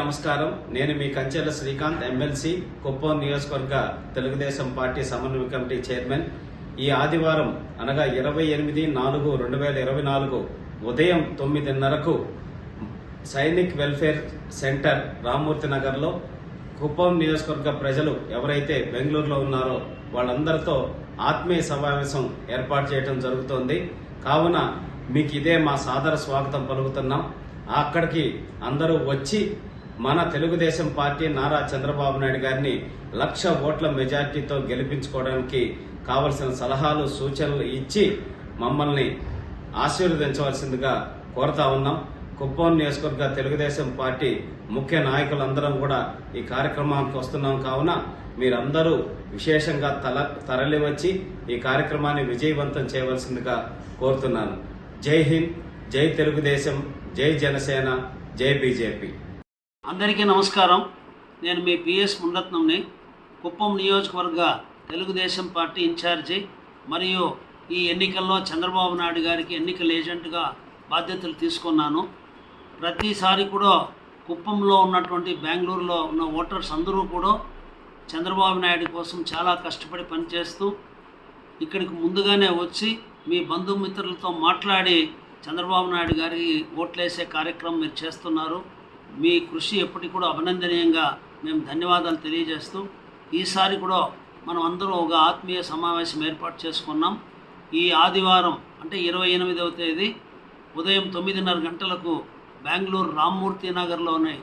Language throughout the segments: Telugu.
నమస్కారం. నేను మీ కంచెల శ్రీకాంత్, ఎమ్మెల్సీ, కుప్పం నియోజకవర్గ తెలుగుదేశం పార్టీ సమన్వయ కమిటీ చైర్మన్. ఈ ఆదివారం అనగా 28/4/2024 ఉదయం 9:30కు సైనిక్ వెల్ఫేర్ సెంటర్ రామ్మూర్తి నగర్లో కుప్పం నియోజకవర్గ ప్రజలు ఎవరైతే బెంగళూరులో ఉన్నారో వాళ్ళందరితో ఆత్మీయ సమావేశం ఏర్పాటు చేయడం జరుగుతోంది. కావున మీకు ఇదే మా సాదర స్వాగతం పలుకుతున్నాం. అక్కడికి అందరూ వచ్చి మన తెలుగుదేశం పార్టీ నారా చంద్రబాబు నాయుడు గారిని 1,00,000 ఓట్ల మెజార్టీతో గెలిపించుకోవడానికి కావలసిన సలహాలు, సూచనలు ఇచ్చి మమ్మల్ని ఆశీర్వదించవలసిందిగా కోరుతా ఉన్నాం. కుప్పం నియోజకవర్గ తెలుగుదేశం పార్టీ ముఖ్య నాయకులందరం కూడా ఈ కార్యక్రమానికి వస్తున్నాం. కావున మీరందరూ విశేషంగా తరలివచ్చి ఈ కార్యక్రమాన్ని విజయవంతం చేయవలసిందిగా కోరుతున్నాను. జై హింద్, జై తెలుగుదేశం, జై జనసేన, జై బీజేపీ. అందరికీ నమస్కారం. నేను మీ పిఎస్ మునరత్నంని, కుప్పం నియోజకవర్గ తెలుగుదేశం పార్టీ ఇన్ఛార్జి మరియు ఈ ఎన్నికల్లో చంద్రబాబు నాయుడు గారికి ఎన్నికల ఏజెంట్గా బాధ్యతలు తీసుకున్నాను. ప్రతిసారి కూడా కుప్పంలో ఉన్నటువంటి బెంగళూరులో ఉన్న ఓటర్స్ అందరూ కూడా చంద్రబాబు నాయుడు కోసం చాలా కష్టపడి పనిచేస్తూ ఇక్కడికి ముందుగానే వచ్చి మీ బంధుమిత్రులతో మాట్లాడి చంద్రబాబు నాయుడు గారికి ఓట్లేసే కార్యక్రమం మీరు చేస్తున్నారు. మీ కృషి ఎప్పటికి కూడా అభినందనీయంగా మేము ధన్యవాదాలు తెలియజేస్తూ ఈసారి కూడా మనం అందరూ ఒక ఆత్మీయ సమావేశం ఏర్పాటు చేసుకున్నాం. ఈ ఆదివారం అంటే 28వ తేదీ ఉదయం 9:30 గంటలకు బెంగళూరు రామ్మూర్తి నగర్లోని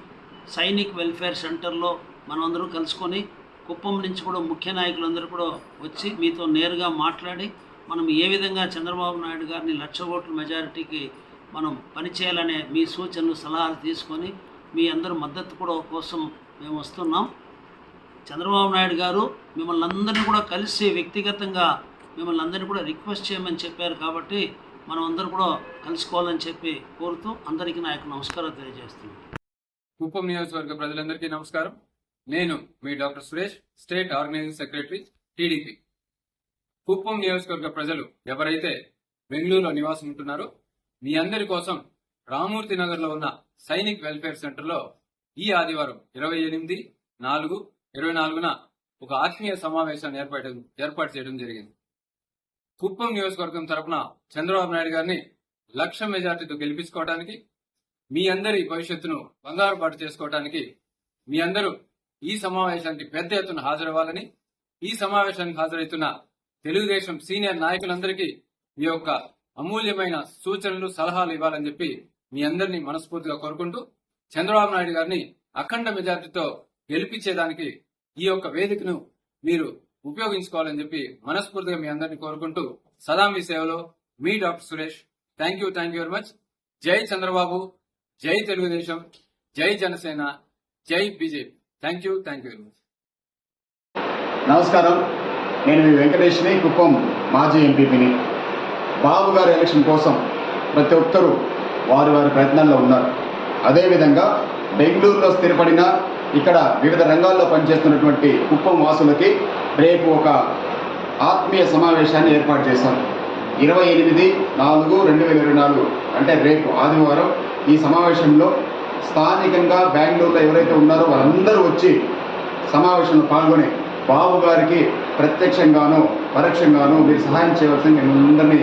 సైనిక్ వెల్ఫేర్ సెంటర్లో మనం అందరూ కలుసుకొని కుప్పం నుంచి కూడా ముఖ్య నాయకులందరూ కూడా వచ్చి మీతో నేరుగా మాట్లాడి మనం ఏ విధంగా చంద్రబాబు నాయుడు గారిని 1,00,000 ఓట్ల మెజారిటీకి మనం పనిచేయాలనే మీ సూచనలు, సలహాలు తీసుకొని మీ అందరూ మద్దతు కూడా కోసం మేము వస్తున్నాం. చంద్రబాబు నాయుడు గారు మిమ్మల్ని అందరినీ కూడా కలిసి వ్యక్తిగతంగా మిమ్మల్ని అందరినీ కూడా రిక్వెస్ట్ చేయమని చెప్పారు. కాబట్టి మనం అందరూ కూడా కలుసుకోవాలని చెప్పి కోరుతూ అందరికీ నా యొక్క నమస్కారం తెలియజేస్తున్నాను. కుప్పం నియోజకవర్గ ప్రజలందరికీ నమస్కారం. నేను మీ doctor Suresh, state organizing secretary, TDP. Kuppam నియోజకవర్గ ప్రజలు ఎవరైతే బెంగళూరులో నివాసం ఉంటున్నారో మీ అందరి కోసం రామ్మూర్తి నగర్లో ఉన్న సైనిక్ వెల్ఫేర్ సెంటర్లో ఈ ఆదివారం 28/4/2024 ఒక ఆత్మీయ సమావేశాన్ని ఏర్పాటు చేయడం జరిగింది. కుప్పం నియోజకవర్గం తరపున చంద్రబాబు నాయుడు గారిని 1,00,000 మెజార్టీతో గెలిపించుకోవడానికి, మీ అందరి భవిష్యత్తును బంగారు పాటు చేసుకోవడానికి మీ అందరూ ఈ సమావేశానికి పెద్ద ఎత్తున హాజరవ్వాలని, ఈ సమావేశానికి హాజరవుతున్న తెలుగుదేశం సీనియర్ నాయకులందరికీ మీ యొక్క అమూల్యమైన సూచనలు, సలహాలు ఇవ్వాలని చెప్పి మీ అందరినీ మనస్ఫూర్తిగా కోరుకుంటూ చంద్రబాబు నాయుడు గారిని అఖండ మెజార్టీతో గెలిపించేదానికి ఈ యొక్క వేదికను మీరు ఉపయోగించుకోవాలని చెప్పి మనస్ఫూర్తిగా మీ అందరినీ కోరుకుంటూ సదా మీ సేవలో మీ doctor Suresh. Thank you very much. జై చంద్రబాబు, జై తెలుగుదేశం, జై జనసేన, జై BJP. Thank you very much. నమస్కారం. నేను మీ వెంకటేష్ని, కుప్పం మాజీ ఎంపీపీని. బాబు గారి ఎలక్షన్ కోసం ప్రతి ఒక్కరూ వారి ప్రయత్నాల్లో ఉన్నారు. అదేవిధంగా బెంగళూరులో స్థిరపడిన ఇక్కడ వివిధ రంగాల్లో పనిచేస్తున్నటువంటి కుప్పం వాసులకి రేపు ఒక ఆత్మీయ సమావేశాన్ని ఏర్పాటు చేశాం. 28/4/2024 అంటే రేపు ఆదివారం ఈ సమావేశంలో స్థానికంగా బెంగళూరులో ఎవరైతే ఉన్నారో వాళ్ళందరూ వచ్చి సమావేశంలో పాల్గొని బాబు గారికి ప్రత్యక్షంగానూ పరోక్షంగానూ మీరు సహాయం చేయవలసిన మిమ్మల్ని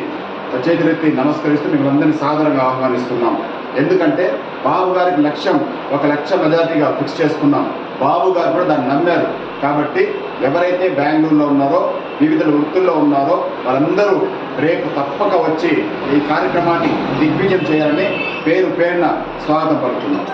చేతులెత్తి నమస్కరిస్తూ మిమ్మల్ని సాదరంగా ఆహ్వానిస్తున్నాం. ఎందుకంటే బాబు గారికి లక్ష్యం 1,00,000 మెజార్టీగా ఫిక్స్ చేసుకున్నాం. బాబు గారు కూడా దాన్ని నమ్మారు. కాబట్టి ఎవరైతే బెంగళూరులో ఉన్నారో, వివిధ వృత్తుల్లో ఉన్నారో వాళ్ళందరూ రేపు తప్పక వచ్చి ఈ కార్యక్రమాన్ని దిగ్విజయం చేయాలని పేరున స్వాగతం పలుకుతున్నాం.